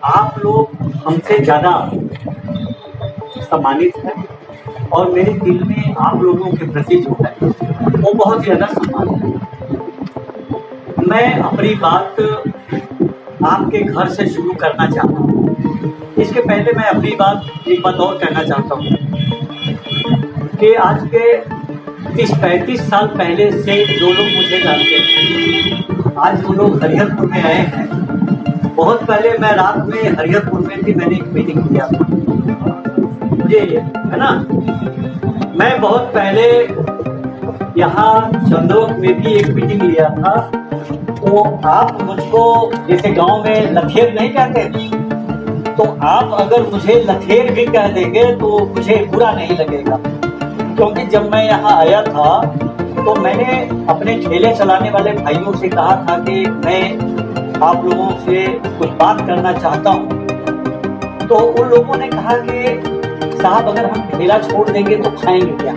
आप लोग हमसे ज़्यादा सम्मानित हैं और मेरे दिल में आप लोगों के प्रति जो है वो बहुत ज़्यादा सम्मान है। मैं अपनी बात आपके घर से शुरू करना चाहता हूँ। इसके पहले मैं अपनी एक बात और कहना चाहता हूँ कि आज के 30-35 साल पहले से जो लोग मुझे जानते हैं, आज वो लोग हरिहरपुर में आए हैं। बहुत पहले मैं रात में हरिहरपुर में थी, मैंने एक मीटिंग किया था, मुझे है ना। मैं बहुत पहले यहाँ चंदोक में भी एक मीटिंग लिया था। तो आप मुझको जैसे गांव में लथेर नहीं कहते, तो आप अगर मुझे लथेर भी कह देंगे तो मुझे बुरा नहीं लगेगा, क्योंकि जब मैं यहाँ आया था तो मैंने अपने ठेले चलाने वाले भाइयों से कहा था कि मैं आप लोगों से कुछ बात करना चाहता हूँ। तो उन लोगों ने कहा कि साहब अगर हम ठेला छोड़ देंगे तो खाएंगे क्या।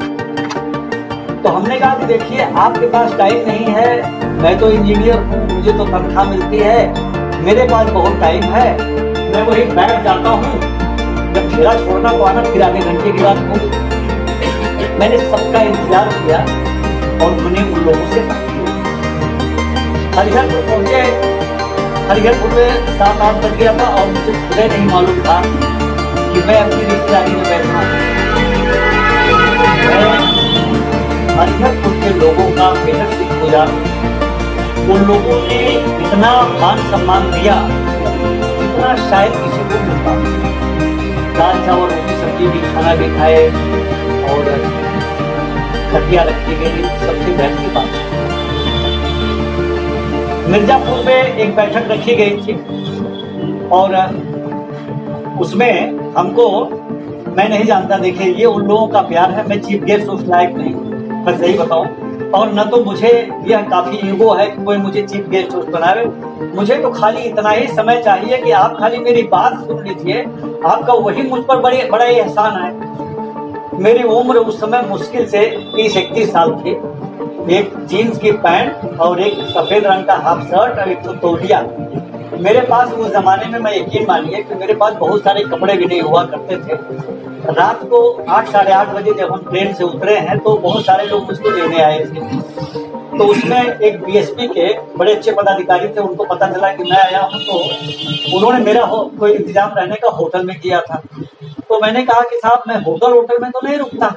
तो हमने कहा कि देखिए आपके पास टाइम नहीं है, मैं तो इंजीनियर हूँ, मुझे तो तनख्वाह मिलती है, मेरे पास बहुत टाइम है, मैं वही बैठ जाता हूँ, जब ठेला छोड़ना तो आना, फिर आधे घंटे की बात होगी। मैंने सबका इंतजार किया और मैंने उन लोगों से बात की। हरिहरपुर पहुंचे, हरिहरपुर में 7-8 बज गया था और मुझे खुद नहीं मालूम था कि मैं अपनी रिश्तेदारी में बैठा हूँ। हरिहरपुर के लोगों का बेहद शुक्रगुजार। उन लोगों ने इतना मान सम्मान दिया इतना शायद किसी को मिलता। दाल चावल रोटी सब्जी भी खाना भी खाए और खटिया रखी गई, सबसे बेहतरीन बात। मिर्जापुर में एक बैठक रखी गई थी और उसमें हमको, मैं नहीं जानता, देखिए ये उन लोगों का प्यार है, मैं चीफ गेस्ट उस लायक नहीं, मैं सही बताऊं। और न तो मुझे यह काफी ईगो है कि कोई मुझे चीफ गेस्ट होस्ट बनावे। मुझे तो खाली इतना ही समय चाहिए कि आप खाली मेरी बात सुन लीजिए, आपका वही मुझ पर बड़ा ही एहसान है। मेरी उम्र उस समय मुश्किल से 30-31 साल थी। एक जीन्स की पैंट और एक सफेद रंग का हाफ शर्ट और एक तौलिया मेरे पास। उस जमाने में मैं यकीन मानिए कि मेरे पास बहुत सारे कपड़े भी नहीं हुआ करते थे। रात को 8-8:30 बजे जब हम ट्रेन से उतरे हैं तो बहुत सारे लोग मुझको लेने आए थे। तो उसमें एक बीएसपी के बड़े अच्छे पदाधिकारी थे, उनको पता चला कि मैं आया हूँ, तो उन्होंने मेरा कोई इंतजाम रहने का होटल में किया था। तो मैंने कहा कि साहब मैं होटल में तो नहीं रुकता।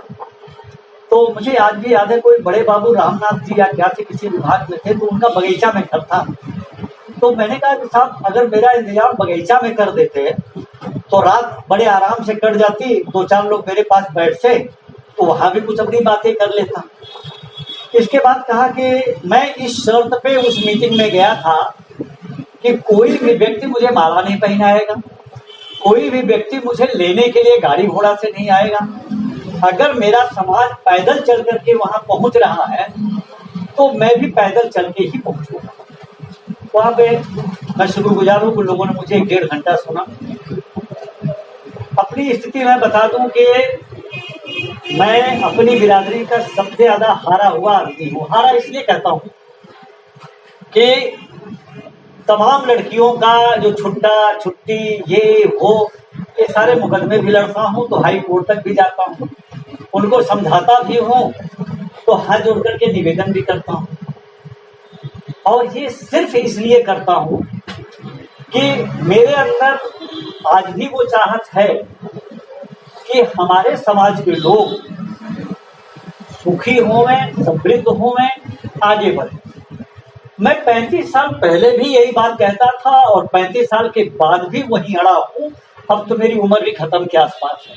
तो मुझे आज भी याद है, कोई बड़े बाबू रामनाथ जी या क्या थे, किसी विभाग में थे, तो उनका बगीचा में घर था। तो मैंने कहा कि साहब अगर मेरा इंतजाम बगीचा में कर देते तो रात बड़े आराम से कट जाती, 2-4 लोग मेरे पास बैठते तो वहां भी कुछ अपनी बातें कर लेता। इसके बाद कहा कि मैं इस शर्त पे उस मीटिंग में गया था कि कोई भी व्यक्ति मुझे माला नहीं पहनाएगा, कोई भी व्यक्ति मुझे लेने के लिए गाड़ी घोड़ा से नहीं आएगा। अगर मेरा समाज पैदल चल करके वहां पहुंच रहा है तो मैं भी पैदल चल के ही पहुंचूंगा। वहां पे मैं शुक्रगुजार हूं कि लोगों ने मुझे 1.5 घंटा सुना। अपनी स्थिति मैं बता दूं कि मैं अपनी बिरादरी का सबसे ज्यादा हारा हुआ आदमी हूँ। हारा इसलिए कहता हूँ कि तमाम लड़कियों का जो छुट्टी ये वो ये सारे मुकदमे भी लड़ता हूँ, तो हाई कोर्ट तक भी जाता हूँ, उनको समझाता भी हूँ, तो हाथ जोड़ करके निवेदन भी करता हूँ। और ये सिर्फ इसलिए करता हूँ कि मेरे अंदर आज भी वो चाहत है कि हमारे समाज के लोग सुखी होवें, समृद्ध होवें, आगे बढ़े। मैं 35 साल पहले भी यही बात कहता था और 35 साल के बाद भी वहीं अड़ा हूँ। अब तो मेरी उम्र भी खत्म के आसपास है।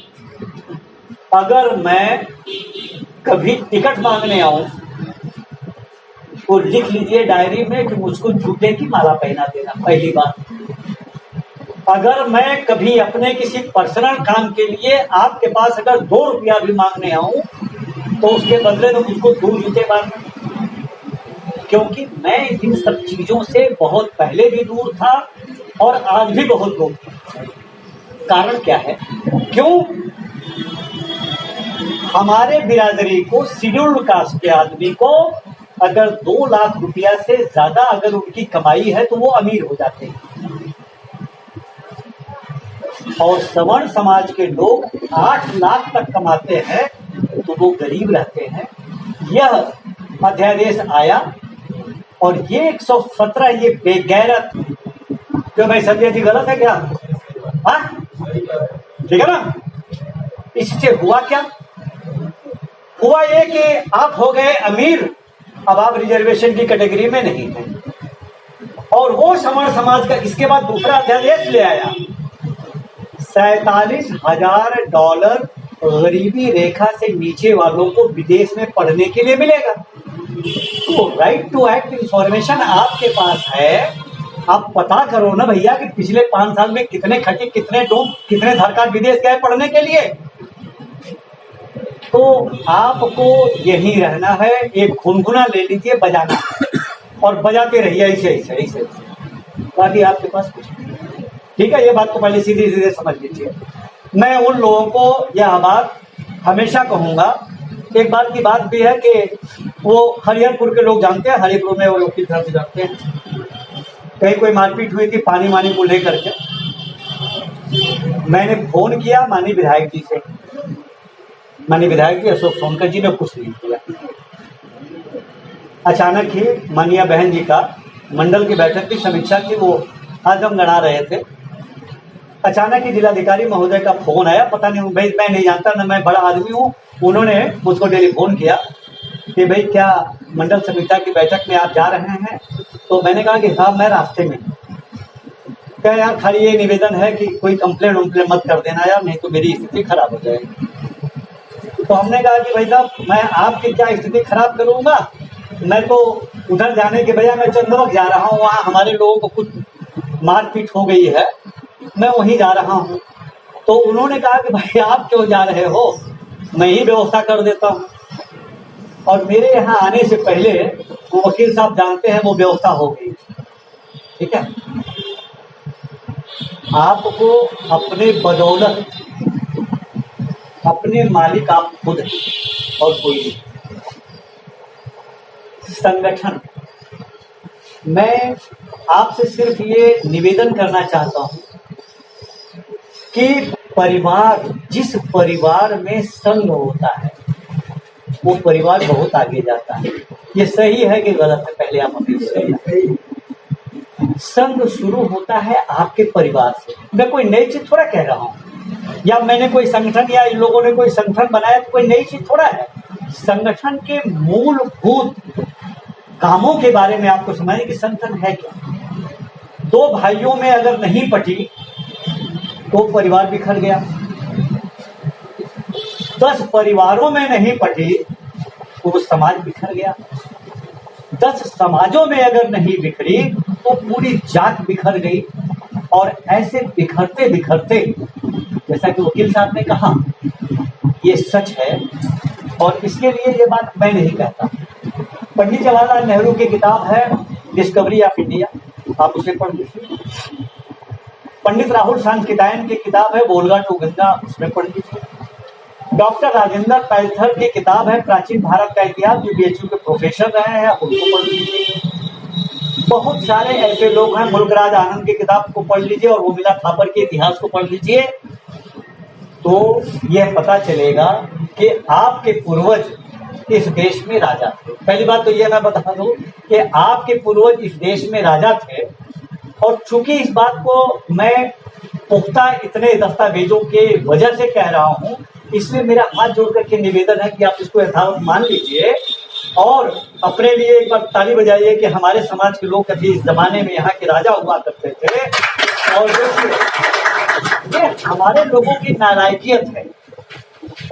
अगर मैं कभी टिकट मांगने आऊं तो लिख लीजिए डायरी में कि मुझको जूते की माला पहना देना, पहली बात। अगर मैं कभी अपने किसी पर्सनल काम के लिए आपके पास अगर 2 रुपया भी मांगने आऊं तो उसके बदले में मुझको 2 जूते मारना, क्योंकि मैं इन सब चीजों से बहुत पहले भी दूर था और आज भी बहुत दूर था। कारण क्या है? क्यों? हमारे बिरादरी को, शेड्यूल्ड कास्ट के आदमी को अगर 2 लाख रुपया से ज्यादा अगर उनकी कमाई है तो वो अमीर हो जाते हैं। और सवर्ण समाज के लोग 8 लाख तक कमाते हैं तो वो गरीब रहते हैं। यह अध्यादेश आया और ये 117 ये बेगैरत, क्यों भाई संजय जी गलत है क्या? हाँ ठीक है ना। इससे हुआ क्या? हुआ ये कि आप हो गए अमीर, अब आप रिजर्वेशन की कैटेगरी में नहीं है। और वो सवर्ण समाज का इसके बाद दूसरा अध्यादेश ले आया, $47,000 गरीबी रेखा से नीचे वालों को विदेश में पढ़ने के लिए मिलेगा। तो राइट टू एक्ट इंफॉर्मेशन आपके पास है, आप पता करो ना भैया कि पिछले 5 साल में कितने खटे, कितने डूब, कितने सरकार विदेश गए पढ़ने के लिए। तो आपको यही रहना है, एक गुनगुना ले लीजिए बजाना और बजाते रहिए ऐसे ऐसे ऐसे, बाकी आपके पास कुछ नहीं। ठीक है, ये बात को पहले सीधे सीधे समझ लीजिए। मैं उन लोगों को यह बात हमेशा कहूंगा। एक बात की बात भी है कि वो हरिहरपुर के लोग जानते हैं, हरिहरपुर में वो लोग की तरफ से जानते हैं, कहीं कोई मारपीट हुई थी पानी वानी को लेकर के। मैंने फोन किया माननीय विधायक जी से, माननीय विधायक जी अशोक सोनकर जी ने कुछ नहीं किया। अचानक ही माननीय बहन जी का मंडल की बैठक की समीक्षा की, वो आजम गणा रहे थे। अचानक ही जिलाधिकारी महोदय का फोन आया, पता नहीं भाई मैं नहीं जानता ना, मैं बड़ा आदमी हूँ। उन्होंने मुझको टेलीफोन किया कि भाई क्या मंडल समीक्षा की बैठक में आप जा रहे हैं? तो मैंने कहा कि हाँ मैं रास्ते में। क्या यार खाली ये निवेदन है कि कोई कंप्लेंट वम्प्लेन मत कर देना यार, नहीं तो मेरी स्थिति खराब हो जाएगी। तो हमने कहा कि भाई साहब मैं आपकी क्या स्थिति खराब करूंगा, मैं तो उधर जाने के बजाय मैं चंदवक जा रहा हूँ, वहाँ हमारे लोगों को कुछ मारपीट हो गई है, मैं वहीं जा रहा हूँ। तो उन्होंने कहा कि भाई आप क्यों जा रहे हो, मैं ही व्यवस्था कर देता हूँ। और मेरे यहाँ आने से पहले वो वकील साहब जानते हैं वो व्यवस्था हो गई। ठीक है, आपको अपने बदौलत अपने मालिक आप खुद हैं और कोई नहीं। संगठन, मैं आपसे सिर्फ ये निवेदन करना चाहता हूं कि परिवार, जिस परिवार में संघ होता है वो परिवार बहुत आगे जाता है। ये सही है कि गलत है, पहले आप अपनी सही। संघ शुरू होता है आपके परिवार से। मैं कोई नई चीज थोड़ा कह रहा हूँ, या मैंने कोई संगठन या इन लोगों ने कोई संगठन बनाया तो कोई नई चीज थोड़ा है। संगठन के मूलभूत कामों के बारे में आपको समझिए कि संगठन है क्या। 2 भाइयों में अगर नहीं पटी तो परिवार बिखर गया, 10 परिवारों में नहीं पटी तो समाज बिखर गया, 10 समाजों में अगर नहीं बिखरी तो पूरी जात बिखर गई। और ऐसे बिखरते बिखरते, जैसा कि वकील साहब ने कहा, ये सच है और इसके लिए ये बात मैं नहीं कहता। पंडित जवाहरलाल नेहरू की किताब है डिस्कवरी ऑफ इंडिया, आप उसे पढ़ लीजिए। पंडित राहुल सांस्कृतायन की किताब है वोल्गा टू गंगा, उसमें पढ़ लीजिए। डॉक्टर राजेंद्र पैथर की किताब है प्राचीन भारत का इतिहास, जो बीएचयू के प्रोफेसर रहे हैं, उनको पढ़ लीजिए। बहुत सारे ऐसे लोग हैं, मुल्कराज आनंद की किताब को पढ़ लीजिए और उर्मिला थापर के इतिहास को पढ़ लीजिए, तो यह पता चलेगा कि आपके पूर्वज इस देश में राजा थे। पहली बात तो यह मैं बता दूं कि आपके पूर्वज इस देश में राजा थे, और चूंकि इस बात को मैं पुख्ता इतने दस्तावेजों के वजह से कह रहा हूं, इसलिए मेरा हाथ जोड़ करके निवेदन है कि आप इसको यथावत मान लीजिए और अपने लिए एक बार ताली बजाइए कि हमारे समाज के लोग कभी इस जमाने में यहाँ के राजा हुआ करते थे। और ये हमारे लोगों की नालायकियत है,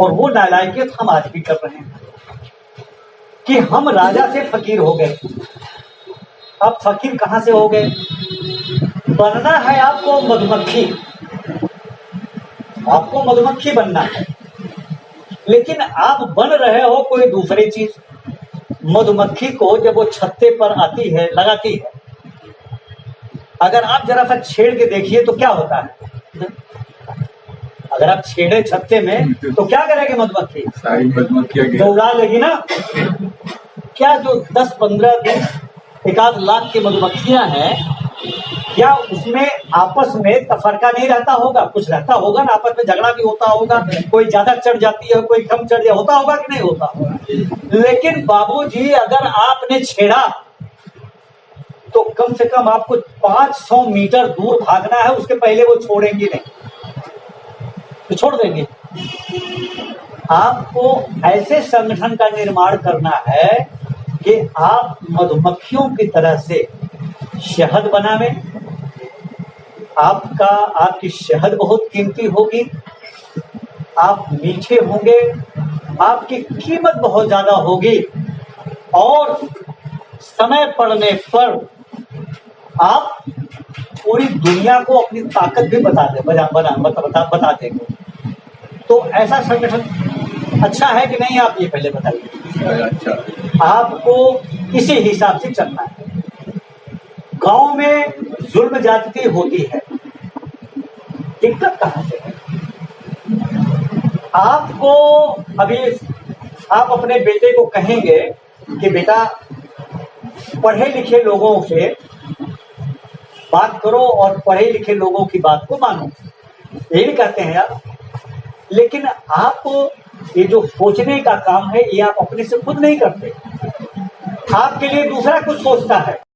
और वो नालायकियत हम आज भी कर रहे हैं कि हम राजा से फकीर हो गए। अब फकीर कहां से हो गए? बनना है आपको मधुमक्खी, आपको मधुमक्खी बनना है, लेकिन आप बन रहे हो कोई दूसरी चीज। मधुमक्खी को जब वो छत्ते पर आती है, लगाती है, अगर आप जरा सा छेड़ के देखिए तो क्या होता है? अगर आप छेड़े छत्ते में तो क्या करेगी मधुमक्खी? सारी मधुमक्खियां दौड़ा लेगी ना। क्या जो 10, 15, 20, 1 आध लाख की मधुमक्खियां हैं, क्या उसमें आपस में तफरका नहीं रहता होगा? कुछ रहता होगा ना, आपस में झगड़ा भी होता होगा, कोई ज्यादा चढ़ जाती है, कोई कम चढ़ जाता होता होगा कि नहीं होता होगा। लेकिन बाबूजी अगर आपने छेड़ा तो कम से कम आपको 500 मीटर दूर भागना है, उसके पहले वो छोड़ेंगे नहीं, तो छोड़ देंगे। आपको ऐसे संगठन का निर्माण करना है कि आप मधुमक्खियों की तरह से शहद बनावें। आपकी शहद बहुत कीमती होगी, आप मीठे होंगे, आपकी कीमत बहुत ज्यादा होगी, और समय पड़ने पर आप पूरी दुनिया को अपनी ताकत भी बता देंगे। तो ऐसा संगठन अच्छा है कि नहीं, आप ये पहले बताइए। अच्छा, आपको इसी हिसाब से चलना है। गांव में जुल्म ज्यादती होती है, दिक्कत कहां से है? आपको अभी आप अपने बेटे को कहेंगे कि बेटा पढ़े लिखे लोगों से बात करो और पढ़े लिखे लोगों की बात को मानो, यही कहते हैं यार। लेकिन आप ये जो सोचने का काम है, ये आप अपने से खुद नहीं करते, आपके लिए दूसरा कुछ सोचता है।